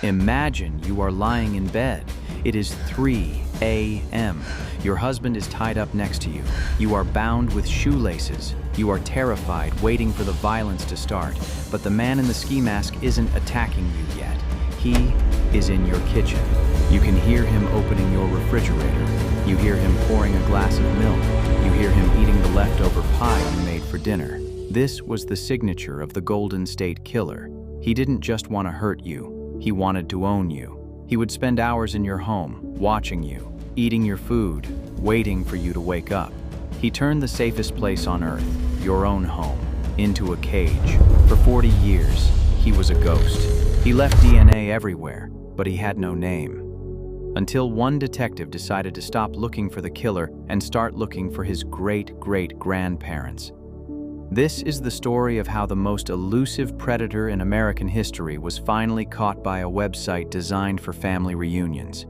Imagine you are lying in bed. It is 3 a.m. Your husband is tied up next to you. You are bound with shoelaces. You are terrified, waiting for the violence to start. But the man in the ski mask isn't attacking you yet. He is in your kitchen. You can hear him opening your refrigerator. You hear him pouring a glass of milk. You hear him eating the leftover pie you made for dinner. This was the signature of the Golden State Killer. He didn't just want to hurt you. He wanted to own you. He would spend hours in your home, watching you, eating your food, waiting for you to wake up. He turned the safest place on earth, your own home, into a cage. For 40 years, he was a ghost. He left DNA everywhere, but he had no name. Until one detective decided to stop looking for the killer and start looking for his great-great-grandparents. This is the story of how the most elusive predator in American history was finally caught by a website designed for family reunions.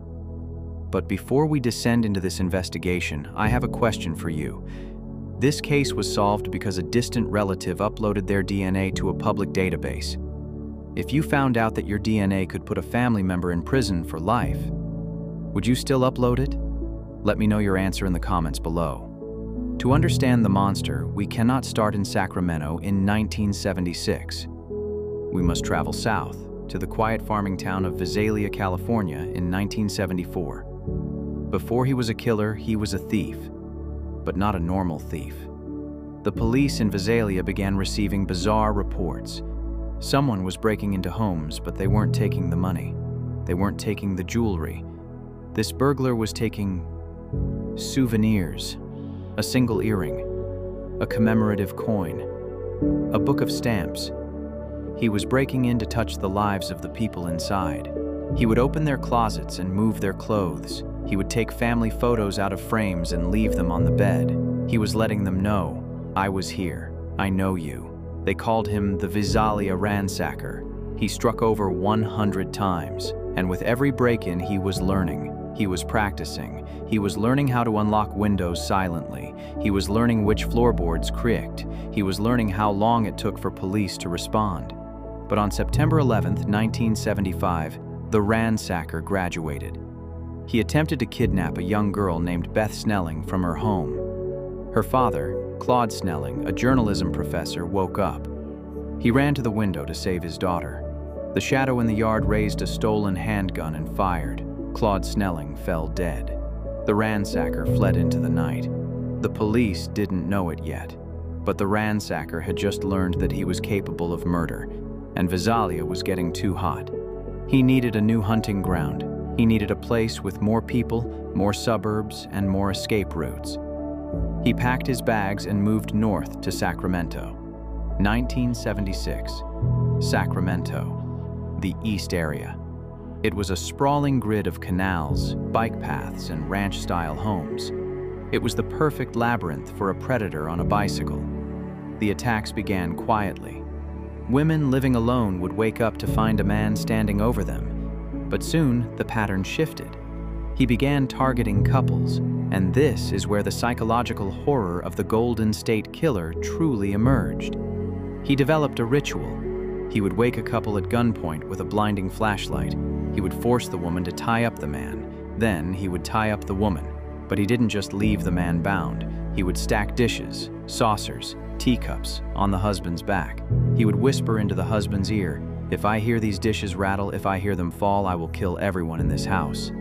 But before we descend into this investigation, I have a question for you. This case was solved because a distant relative uploaded their DNA to a public database. If you found out that your DNA could put a family member in prison for life, would you still upload it? Let me know your answer in the comments below. To understand the monster, we cannot start in Sacramento in 1976. We must travel south to the quiet farming town of Visalia, California in 1974. Before he was a killer, he was a thief, but not a normal thief. The police in Visalia began receiving bizarre reports. Someone was breaking into homes, but they weren't taking the money. They weren't taking the jewelry. This burglar was taking souvenirs. A single earring, a commemorative coin, a book of stamps. He was breaking in to touch the lives of the people inside. He would open their closets and move their clothes. He would take family photos out of frames and leave them on the bed. He was letting them know, I was here, I know you. They called him the Visalia Ransacker. He struck over 100 times, and with every break-in he was learning. He was practicing. He was learning how to unlock windows silently. He was learning which floorboards creaked. He was learning how long it took for police to respond. But on September 11, 1975, the Ransacker graduated. He attempted to kidnap a young girl named Beth Snelling from her home. Her father, Claude Snelling, a journalism professor, woke up. He ran to the window to save his daughter. The shadow in the yard raised a stolen handgun and fired. Claude Snelling fell dead. The Ransacker fled into the night. The police didn't know it yet, but the Ransacker had just learned that he was capable of murder, and Visalia was getting too hot. He needed a new hunting ground. He needed a place with more people, more suburbs, and more escape routes. He packed his bags and moved north to Sacramento. 1976. Sacramento, the East Area. It was a sprawling grid of canals, bike paths, and ranch-style homes. It was the perfect labyrinth for a predator on a bicycle. The attacks began quietly. Women living alone would wake up to find a man standing over them. But soon, the pattern shifted. He began targeting couples, and this is where the psychological horror of the Golden State Killer truly emerged. He developed a ritual. He would wake a couple at gunpoint with a blinding flashlight. He would force the woman to tie up the man. Then he would tie up the woman. But he didn't just leave the man bound. He would stack dishes, saucers, teacups on the husband's back. He would whisper into the husband's ear, "If I hear these dishes rattle, if I hear them fall, I will kill everyone in this house."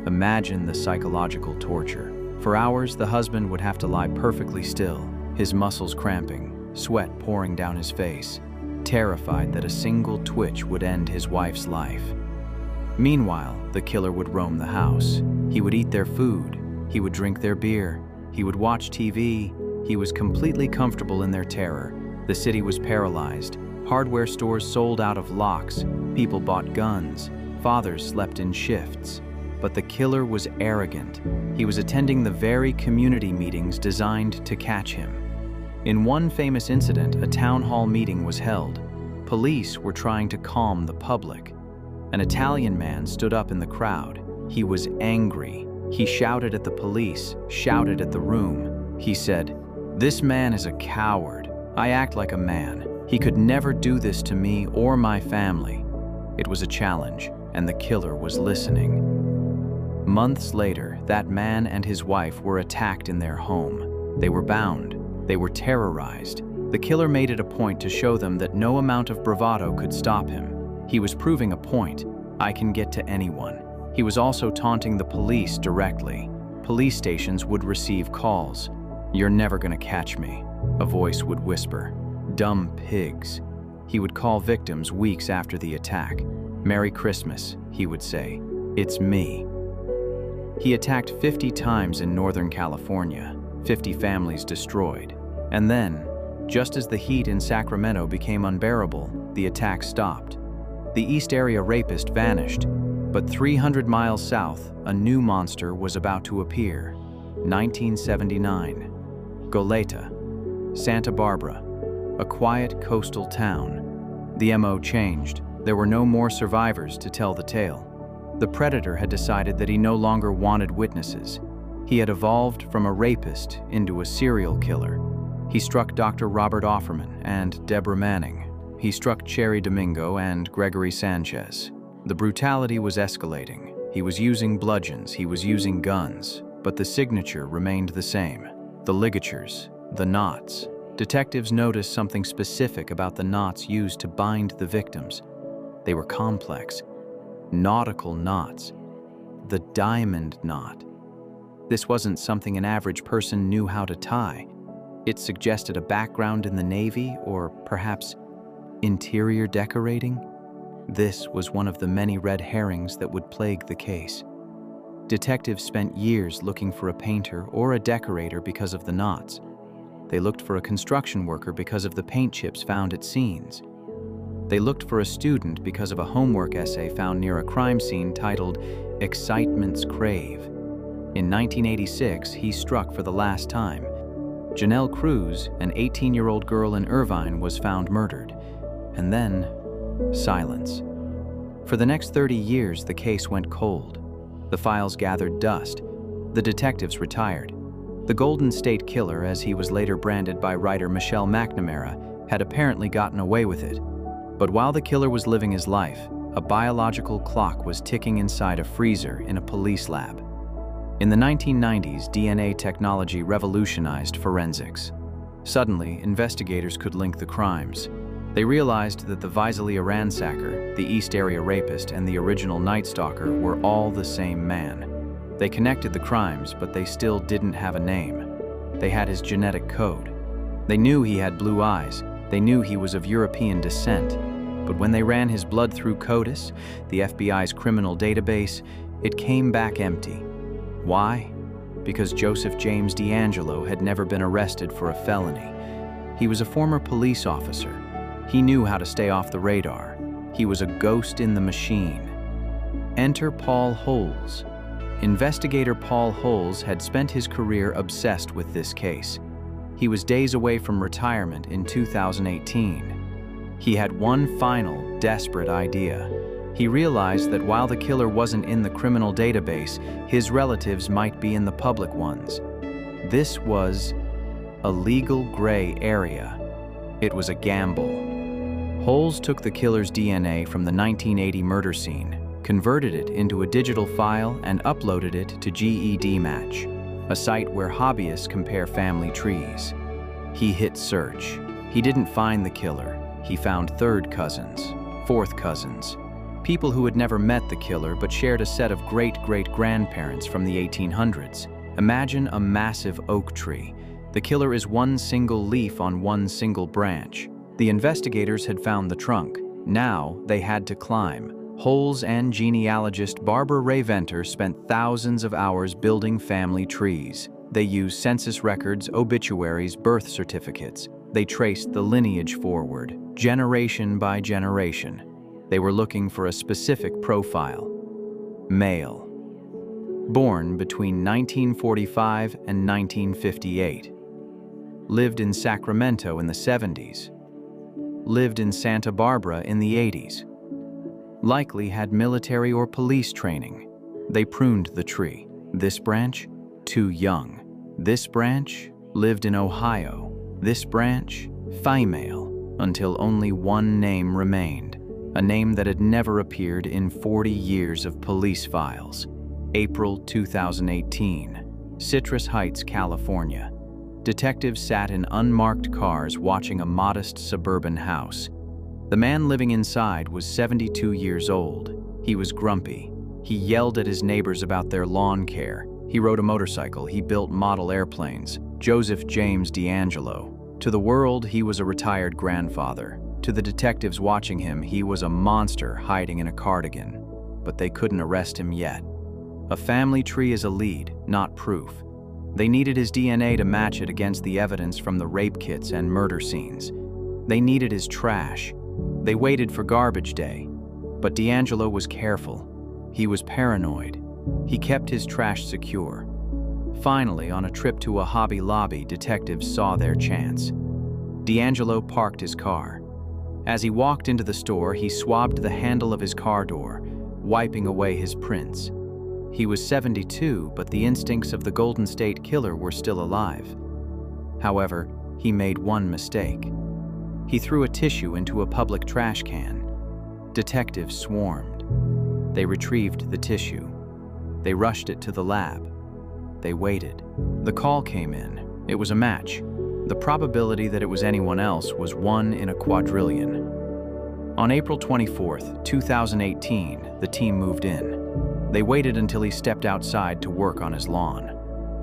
Imagine the psychological torture. For hours, the husband would have to lie perfectly still, his muscles cramping, sweat pouring down his face, terrified that a single twitch would end his wife's life. Meanwhile, the killer would roam the house. He would eat their food. He would drink their beer. He would watch TV. He was completely comfortable in their terror. The city was paralyzed. Hardware stores sold out of locks. People bought guns. Fathers slept in shifts. But the killer was arrogant. He was attending the very community meetings designed to catch him. In one famous incident, a town hall meeting was held. Police were trying to calm the public. An Italian man stood up in the crowd. He was angry. He shouted at the police, shouted at the room. He said, "This man is a coward. I act like a man. He could never do this to me or my family." It was a challenge, and the killer was listening. Months later, that man and his wife were attacked in their home. They were bound. They were terrorized. The killer made it a point to show them that no amount of bravado could stop him. He was proving a point. I can get to anyone. He was also taunting the police directly. Police stations would receive calls. "You're never gonna catch me," a voice would whisper. "Dumb pigs." He would call victims weeks after the attack. "Merry Christmas," he would say. "It's me." He attacked 50 times in Northern California, 50 families destroyed. And then, just as the heat in Sacramento became unbearable, the attack stopped. The East Area Rapist vanished, but 300 miles south, a new monster was about to appear. 1979. Goleta, Santa Barbara, a quiet coastal town. The MO changed. There were no more survivors to tell the tale. The predator had decided that he no longer wanted witnesses. He had evolved from a rapist into a serial killer. He struck Dr. Robert Offerman and Deborah Manning. He struck Cherry Domingo and Gregory Sanchez. The brutality was escalating. He was using bludgeons, he was using guns, but the signature remained the same. The ligatures, the knots. Detectives noticed something specific about the knots used to bind the victims. They were complex, nautical knots. The diamond knot. This wasn't something an average person knew how to tie. It suggested a background in the Navy or perhaps interior decorating. This was one of the many red herrings that would plague the case. Detectives spent years looking for a painter or a decorator because of the knots. They looked for a construction worker because of the paint chips found at scenes. They looked for a student because of a homework essay found near a crime scene titled "Excitement's Crave." In 1986, he struck for the last time. Janelle Cruz, an 18-year-old girl in Irvine, was found murdered. And then, silence. For the next 30 years, the case went cold. The files gathered dust. The detectives retired. The Golden State Killer, as he was later branded by writer Michelle McNamara, had apparently gotten away with it. But while the killer was living his life, a biological clock was ticking inside a freezer in a police lab. In the 1990s, DNA technology revolutionized forensics. Suddenly, investigators could link the crimes. They realized that the Visalia ransacker, the East Area Rapist, and the original Night Stalker were all the same man. They connected the crimes, but they still didn't have a name. They had his genetic code. They knew he had blue eyes. They knew he was of European descent. But when they ran his blood through CODIS, the FBI's criminal database, it came back empty. Why? Because Joseph James DeAngelo had never been arrested for a felony. He was a former police officer. He knew how to stay off the radar. He was a ghost in the machine. Enter Paul Holes. Investigator Paul Holes had spent his career obsessed with this case. He was days away from retirement in 2018. He had one final, desperate idea. He realized that while the killer wasn't in the criminal database, his relatives might be in the public ones. This was a legal gray area. It was a gamble. Holes took the killer's DNA from the 1980 murder scene, converted it into a digital file, and uploaded it to GED Match, a site where hobbyists compare family trees. He hit search. He didn't find the killer. He found third cousins, fourth cousins, people who had never met the killer but shared a set of great-great-grandparents from the 1800s. Imagine a massive oak tree. The killer is one single leaf on one single branch. The investigators had found the trunk. Now they had to climb. Holes and genealogist Barbara Ray Venter spent thousands of hours building family trees. They used census records, obituaries, birth certificates. They traced the lineage forward, generation by generation. They were looking for a specific profile. Male. Born between 1945 and 1958. Lived in Sacramento in the 70s. Lived in Santa Barbara in the 80s. Likely had military or police training. They pruned the tree. This branch, too young. This branch lived in Ohio. This branch, female, until only one name remained. a name that had never appeared in 40 years of police files. April 2018, Citrus Heights, California. Detectives sat in unmarked cars watching a modest suburban house. The man living inside was 72 years old. He was grumpy. He yelled at his neighbors about their lawn care. He rode a motorcycle. He built model airplanes. Joseph James DeAngelo. To the world, he was a retired grandfather. To the detectives watching him, he was a monster hiding in a cardigan. But they couldn't arrest him yet. A family tree is a lead, not proof. They needed his DNA to match it against the evidence from the rape kits and murder scenes. They needed his trash. They waited for garbage day. But DeAngelo was careful. He was paranoid. He kept his trash secure. Finally, on a trip to a Hobby Lobby, detectives saw their chance. DeAngelo parked his car. As he walked into the store, he swabbed the handle of his car door, wiping away his prints. He was 72, but the instincts of the Golden State Killer were still alive. However, he made one mistake. He threw a tissue into a public trash can. Detectives swarmed. They retrieved the tissue. They rushed it to the lab. They waited. The call came in. It was a match. The probability that it was anyone else was 1 in a quadrillion. On April 24th, 2018, the team moved in. They waited until he stepped outside to work on his lawn.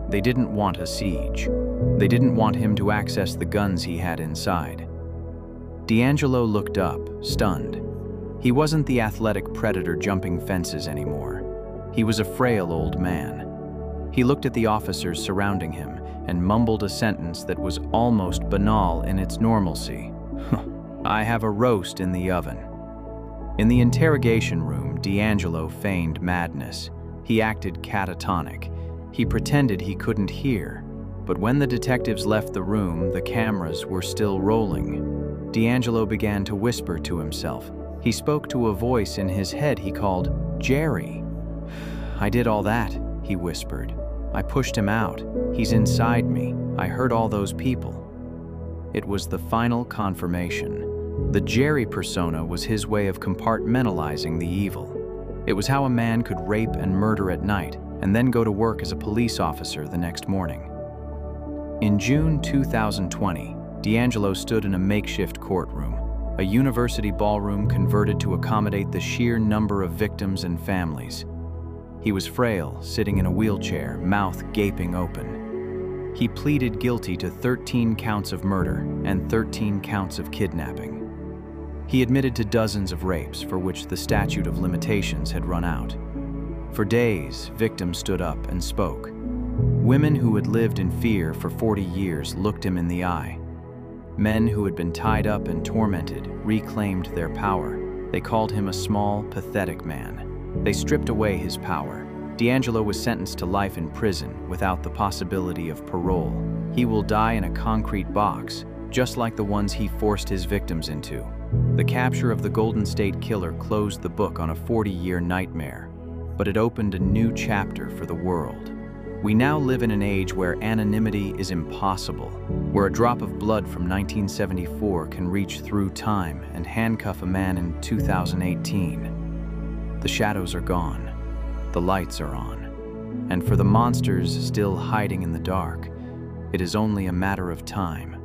They didn't want a siege. They didn't want him to access the guns he had inside. DeAngelo looked up, stunned. He wasn't the athletic predator jumping fences anymore. He was a frail old man. He looked at the officers surrounding him and mumbled a sentence that was almost banal in its normalcy. "I have a roast in the oven." In the interrogation room, DeAngelo feigned madness. He acted catatonic. He pretended he couldn't hear. But when the detectives left the room, the cameras were still rolling. DeAngelo began to whisper to himself. He spoke to a voice in his head he called Jerry. "I did all that," he whispered. "I pushed him out. He's inside me. I hurt all those people." It was the final confirmation. The Jerry persona was his way of compartmentalizing the evil. It was how a man could rape and murder at night and then go to work as a police officer the next morning. In June 2020, DeAngelo stood in a makeshift courtroom, a university ballroom converted to accommodate the sheer number of victims and families. He was frail, sitting in a wheelchair, mouth gaping open. He pleaded guilty to 13 counts of murder and 13 counts of kidnapping. He admitted to dozens of rapes for which the statute of limitations had run out. For days, victims stood up and spoke. Women who had lived in fear for 40 years looked him in the eye. Men who had been tied up and tormented reclaimed their power. They called him a small, pathetic man. They stripped away his power. DeAngelo was sentenced to life in prison without the possibility of parole. He will die in a concrete box, just like the ones he forced his victims into. The capture of the Golden State Killer closed the book on a 40-year nightmare, but it opened a new chapter for the world. We now live in an age where anonymity is impossible, where a drop of blood from 1974 can reach through time and handcuff a man in 2018. The shadows are gone. The lights are on. And for the monsters still hiding in the dark, it is only a matter of time.